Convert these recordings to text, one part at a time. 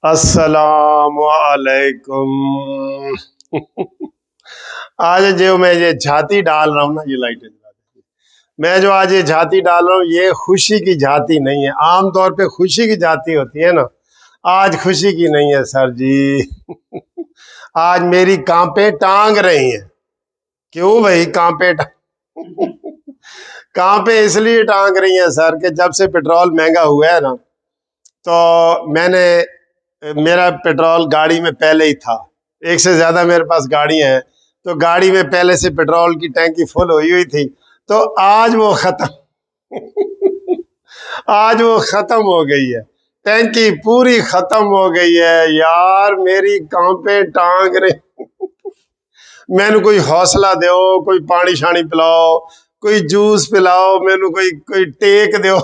अस्सलामुअलैकुम। आज जो मैं ये झाती डाल रहा हूँ ना, ये लाइटें जला दीजिए। मैं जो आज ये झाती डाल रहा हूँ, ये खुशी की झाती नहीं है। आमतौर पे खुशी की झाती होती है ना, आज खुशी की नहीं है सर जी। आज मेरी कांपे टांग रही हैं। क्यों भाई कांपे कांपे इसलिए टांग रही हैं सर कि जब से पेट्रोल महंगा हुआ है ना, तो मेरा पेट्रोल गाड़ी में पहले ही था। एक से ज्यादा मेरे पास गाड़ियां हैं, तो गाड़ी में पहले से पेट्रोल की टैंकी फुल हुई हुई थी। तो आज वो खत्म आज वो खत्म हो गई है, टैंकी पूरी खत्म हो गई है यार। मेरी कांपे टांग रही। मैनू कोई हौसला दो, कोई पानी शानी पिलाओ, कोई जूस पिलाओ, मैनू कोई कोई टेक दो।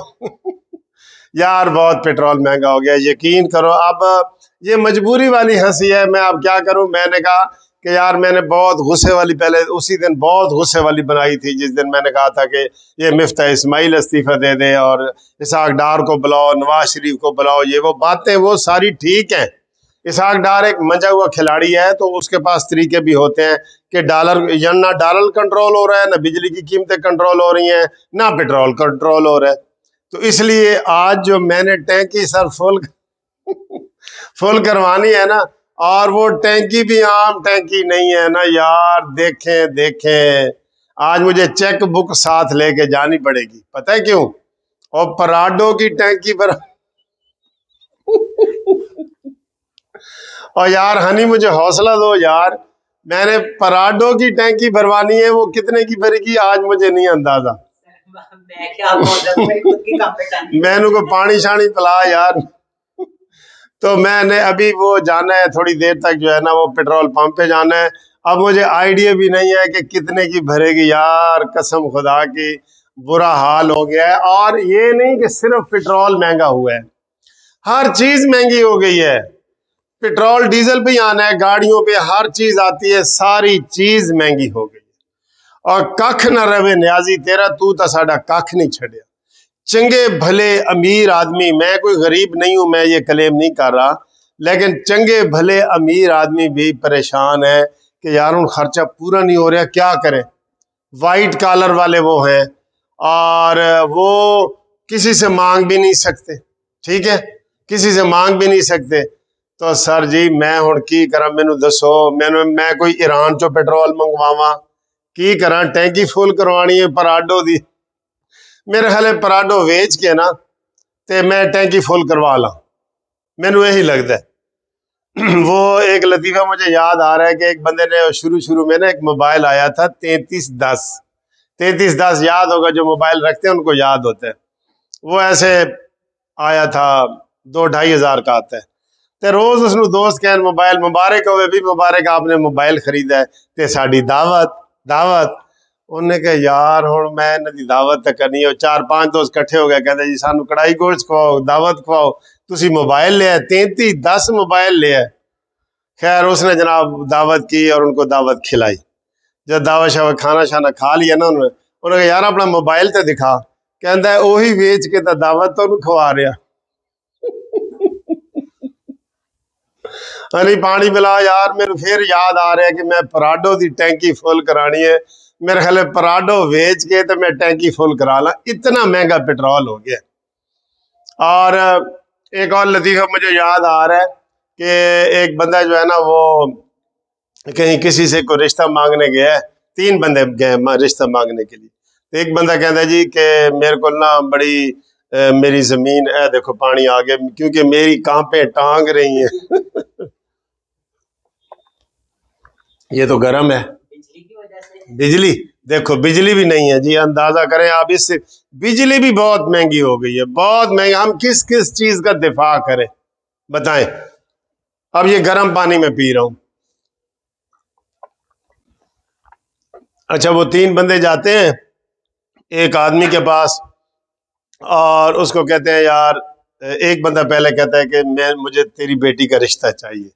यार बहुत पेट्रोल महंगा हो गया, यकीन करो। अब ये मजबूरी वाली हंसी है, मैं अब क्या करूं। मैंने कहा कि यार, मैंने बहुत गुस्से वाली, पहले उसी दिन बहुत गुस्से वाली बनाई थी जिस दिन मैंने कहा था कि ये मिफ्ता इस्माइल इस्तीफा दे दे और इसहाक डार को बुलाओ, नवाज शरीफ को बुलाओ। ये वो बातें वो सारी ठीक हैं। इसहाक डार एक मंजा हुआ खिलाड़ी है, तो उसके पास तरीके भी होते हैं कि ना डॉलर कंट्रोल हो रहा है, ना बिजली की कीमतें कंट्रोल हो रही हैं, ना पेट्रोल कंट्रोल हो रहा है। तो इसलिए आज जो मैंने टैंकी सर फुल करवानी है ना, और वो टैंकी भी आम टैंकी नहीं है ना यार। देखें देखें, आज मुझे चेक बुक साथ लेके जानी पड़ेगी। पता है क्यों? और पराडो की टैंकी पर और यार हनी, मुझे हौसला दो यार। मैंने पराडो की टैंकी भरवानी है, वो कितने की भरेगी आज मुझे नहीं अंदाजा। मैं क्या मेरी खुद की कंपनी मैनू को पानी शानी पिला यार। तो मैंने अभी वो जाना है, थोड़ी देर तक जो है ना, वो पेट्रोल पंप पे जाना है। अब मुझे आइडिया भी नहीं है कि कितने की भरेगी यार, कसम खुदा की बुरा हाल हो गया है। और ये नहीं कि सिर्फ पेट्रोल महंगा हुआ है, हर चीज महंगी हो गई है। पेट्रोल डीजल पे ही आना है, गाड़ियों पे हर चीज आती है, सारी चीज महंगी हो गई है। और कख न रवे न्याजी तेरा, तू तो साडा कख नहीं छड़िया। चंगे भले अमीर आदमी, मैं कोई गरीब नहीं हूं, मैं ये क्लेम नहीं कर रहा, लेकिन चंगे भले अमीर आदमी भी परेशान है कि यार उन खर्चा पूरा नहीं हो रहा, क्या करें। वाइट कॉलर वाले वो हैं, और वो किसी से मांग भी नहीं सकते। ठीक है, किसी से मांग भी नहीं सकते। तो सर जी मैं हुण की करा, मैनू दसो। मैं कोई ईरान चो पेट्रोल मंगवावा की करा? टैंकी फुल करवानी है पराडो दी। मेरे ख्याल पराडो वेच के ना, ते मैं टैंकी फुल करवा ला, मैनू यही लगता है। वो एक लतीफ़ा मुझे याद आ रहा है कि एक बंदे ने शुरू में ना एक मोबाइल आया था 3310। 3310 याद होगा, जो मोबाइल रखते हैं उनको याद होता है। वो ऐसे आया था, 2-2.5 हज़ार का आता है। ते रोज उसनू दोस्त कहन मोबाइल मुबारक होवे, भी मुबारक आपने मोबाइल खरीदा है, ते साडी दावत दावत। उन्हें कहा यार हुण मैं इन्हां दी दावत तो करनी है। 4-5 दोस्त इकट्ठे हो गए, कहते जी सानू कड़ाई गोश्त खवाओ, दावत खवाओ, तुसी मोबाइल लिया 3310 मोबाइल लिया। खैर उसने जनाब दावत की और उनको दावत खिलाई। जब दावत शावत खाना शाना खा लिया ना, उन्होंने यार अपना मोबाइल तो दिखा। कहता है ओही वेच के तो दावत तो खवा रहा। हनी पानी पिला यार। मेरे फिर याद आ रहा है कि मैं पराडो की टैंकी फुल करानी है। मेरे ख्याल पराडो वेच के तो मैं टैंकी फुल करा ला, इतना महंगा पेट्रोल हो गया। और एक और लतीफ़ा मुझे याद आ रहा है कि एक बंदा जो है ना, वो कहीं किसी से कोई रिश्ता मांगने गया है। 3 बंदे गए रिश्ता मांगने के लिए। तो एक बंदा कहता है जी कि मेरे को ना बड़ी मेरी जमीन है, देखो पानी आ गया, क्योंकि मेरी कांपे टांग रही हैं। ये तो गर्म है बिजली की वजह से। बिजली, देखो बिजली भी नहीं है जी। अंदाजा करें आप, इससे बिजली भी बहुत महंगी हो गई है, बहुत महंगी। हम किस किस चीज का दिफा करें बताएं। अब ये गर्म पानी में पी रहा हूं। अच्छा, वो 3 बंदे जाते हैं एक आदमी के पास, और उसको कहते हैं यार, एक बंदा पहले कहता है कि मुझे तेरी बेटी का रिश्ता चाहिए।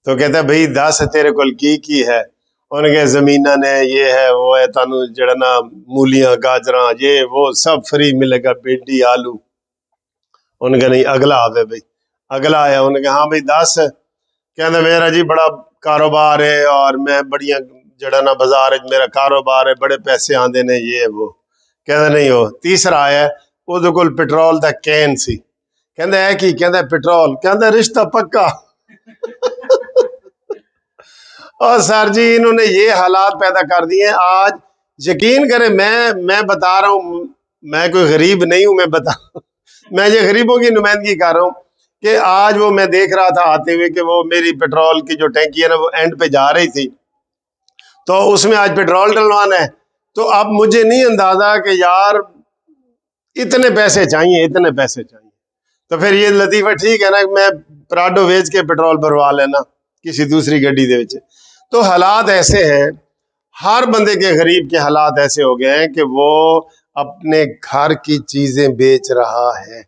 तो कहता है भाई दस तेरे कोल की है। उन्हें जमीना ने, ये है वो है, तानू जड़ा ना मूलियां गाजरा ये वो सब फ्री मिलेगा, भिंडी आलू। उनके नहीं, अगला आवे भाई, अगला आया, उन्होंने कहा हाँ भाई दस। कहते मेरा जी बड़ा कारोबार है और मैं बढ़िया जड़ा ना बाजार है, मेरा कारोबार है, बड़े पैसे आंदे ने, ये वो। कहते नहीं हो। तीसरा आया, ਉਹਦੇ ਕੋਲ पेट्रोल ਦਾ कैन सी। कहते है कि कहते पेट्रोल। कहते रिश्ता पक्का। और सर जी इन्होंने ये हालात पैदा कर दिए हैं आज। यकीन करें, मैं बता रहा हूँ, मैं कोई गरीब नहीं हूं, मैं बता मैं ये गरीबों की नुमाइंदगी कर रहा हूँ कि आज वो मैं देख रहा था आते हुए कि वो मेरी पेट्रोल की जो टैंकी है ना वो एंड पे जा रही थी, तो उसमें आज पेट्रोल डलवाना है। तो अब मुझे नहीं अंदाजा कि यार इतने पैसे चाहिए, इतने पैसे चाहिए। तो फिर ये लतीफा ठीक है ना, मैं पराडो बेच के पेट्रोल भरवा लेना किसी दूसरी गड्डी दे विच। तो हालात ऐसे हैं, हर बंदे के, गरीब के हालात ऐसे हो गए हैं कि वो अपने घर की चीजें बेच रहा है।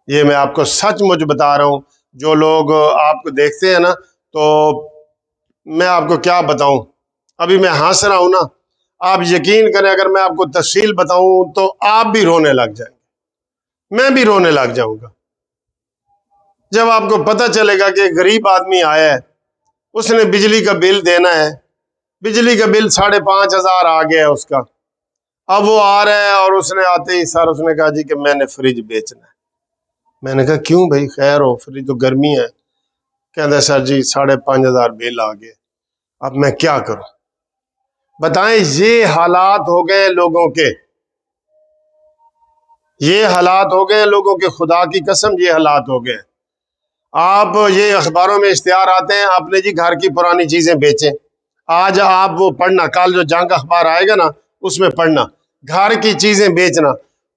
ये मैं आपको सचमुच बता रहा हूं। जो लोग आपको देखते हैं ना, तो मैं आपको क्या बताऊं, अभी मैं हंस रहा हूं ना, आप यकीन करें अगर मैं आपको तफसील बताऊं तो आप भी रोने लग जाएंगे, मैं भी रोने लग जाऊंगा। जब आपको पता चलेगा कि गरीब आदमी आया है, उसने बिजली का बिल देना है, बिजली का बिल 5,500 आ गया है उसका। अब वो आ रहा है और उसने आते ही सर उसने कहा जी कि मैंने फ्रिज बेचना है। मैंने कहा क्यों भाई, खैर हो, फ्रिज तो गर्मी है। कहता सर जी 5,500 बिल आ गए, अब मैं क्या करूं। बताएं, ये हालात हो गए लोगों के, ये हालात हो गए लोगों के, खुदा की कसम ये हालात हो गए। आप ये अखबारों में इश्तिहार आते हैं, आपने जी घर की पुरानी चीजें बेचें। आज आप वो पढ़ना, कल जो जंग अखबार आएगा ना उसमें पढ़ना, घर की चीजें बेचना।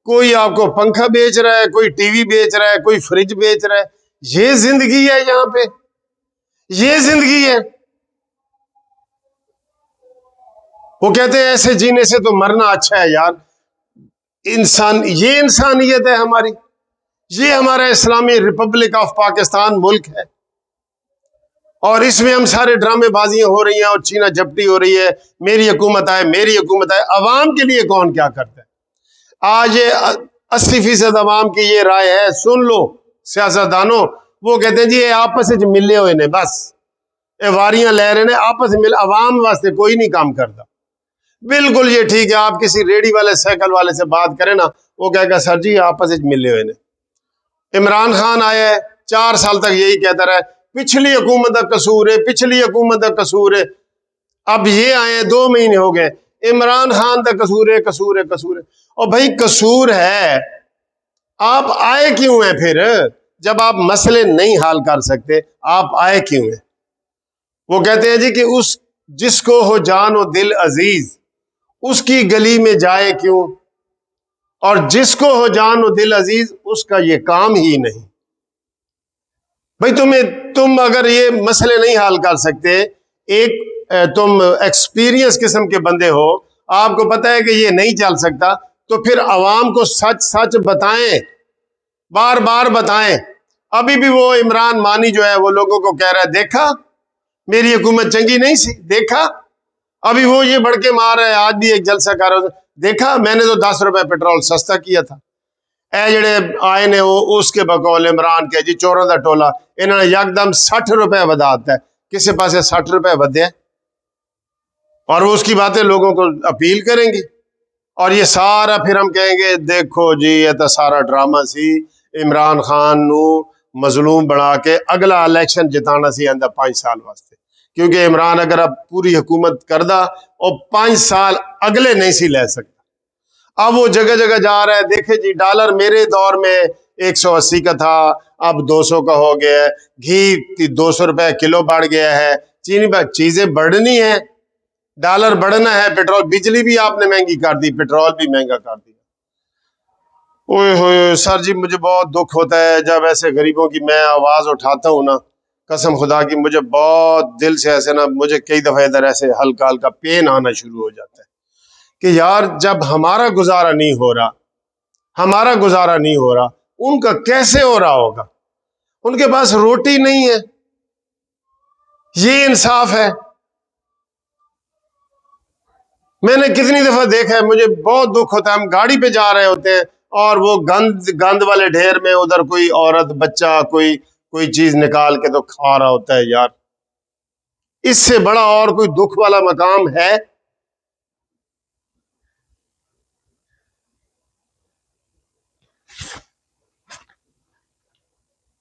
कोई आपको पंखा बेच रहा है, कोई टीवी बेच रहा है, कोई फ्रिज बेच रहा है। ये जिंदगी है यहाँ पे, ये जिंदगी है। वो कहते हैं ऐसे जीने से तो मरना अच्छा है यार। इंसान, ये इंसानियत है हमारी, ये हमारा इस्लामी रिपब्लिक ऑफ पाकिस्तान मुल्क है, और इसमें हम सारे ड्रामेबाजियां हो रही हैं और चीना झपटी हो रही है। मेरी हुकूमत आए, मेरी हुकूमत आए। अवाम के लिए कौन क्या करता है। आज ये 80% अवाम की ये राय है, सुन लो सियासतदानों, वो कहते हैं जी ये आपस में मिले हुए ने, बस ये वारियां ले रहे ने, आपस में मिल, अवाम वास्ते कोई नहीं काम करता। बिल्कुल ये ठीक है, आप किसी रेडी वाले साइकिल वाले से बात करें ना, वो कहेगा सर जी आपस में मिले हुए ने। इमरान खान आया है, 4 साल तक यही कहता रहा, पिछली हुकूमत का कसूर है, पिछली हुकूमत का कसूर है। अब ये आए 2 महीने हो गए, इमरान खान का कसूर है, कसूर है, कसूर है। और भाई कसूर है, आप आए क्यों हैं फिर? जब आप मसले नहीं हल कर सकते, आप आए क्यों हैं? वो कहते हैं जी कि उस जिसको हो जान और दिल अजीज, उसकी गली में जाए क्यों, और जिसको हो जान और दिल अजीज उसका ये काम ही नहीं। भाई तुम अगर ये मसले नहीं हल कर सकते, एक तुम एक्सपीरियंस किस्म के बंदे हो, आपको पता है कि ये नहीं चल सकता, तो फिर अवाम को सच सच बताएं, बार बार बताएं। अभी भी वो इमरान मानी जो है वो लोगों को कह रहा है देखा मेरी हुकूमत चंगी नहीं सी, देखा। अभी वो ये भड़के मार रहा है, आज भी एक जलसा कर रहा है, देखा मैंने तो 10 रुपए पेट्रोल सस्ता किया था। ए जड़े आए ने वो उसके बकौल इमरान के जी चोरों का टोला, इन्होंने यकदम 60 रुपए वधाता है। किसी पास 60 रुपए वधे, और वो उसकी बातें लोगों को अपील करेंगी, और ये सारा फिर हम कहेंगे देखो जी ये तो सारा ड्रामा सी, इमरान खान नू मजलूम बना के अगला इलेक्शन जिताना सी अंदर 5 साल वास्ते। क्योंकि इमरान अगर अब पूरी हुकूमत करदा और 5 साल अगले नहीं सी ले सकता। अब वो जगह जगह जा रहा है, देखे जी डॉलर मेरे दौर में 180 का था, अब 200 का हो गया है। घी 200 रुपए किलो बढ़ गया है, चीनी पर चीजें बढ़नी है, डॉलर बढ़ना है, पेट्रोल, बिजली भी आपने महंगी कर दी, पेट्रोल भी महंगा कर दिया। ओए होए सर जी, मुझे बहुत दुख होता है जब ऐसे गरीबों की मैं आवाज उठाता हूँ ना, कसम खुदा की मुझे बहुत दिल से ऐसे ना, मुझे कई दफा इधर ऐसे हल्का हल्का पेन आना शुरू हो जाता है कि यार जब हमारा गुजारा नहीं हो रहा, हमारा गुजारा नहीं हो रहा, उनका कैसे हो रहा होगा? उनके पास रोटी नहीं है, ये इंसाफ है? मैंने कितनी दफा देखा है, मुझे बहुत दुख होता है, हम गाड़ी पे जा रहे होते हैं, और वो गंद गंद वाले ढेर में उधर कोई औरत बच्चा कोई कोई चीज निकाल के तो खा रहा होता है यार। इससे बड़ा और कोई दुख वाला मकाम है?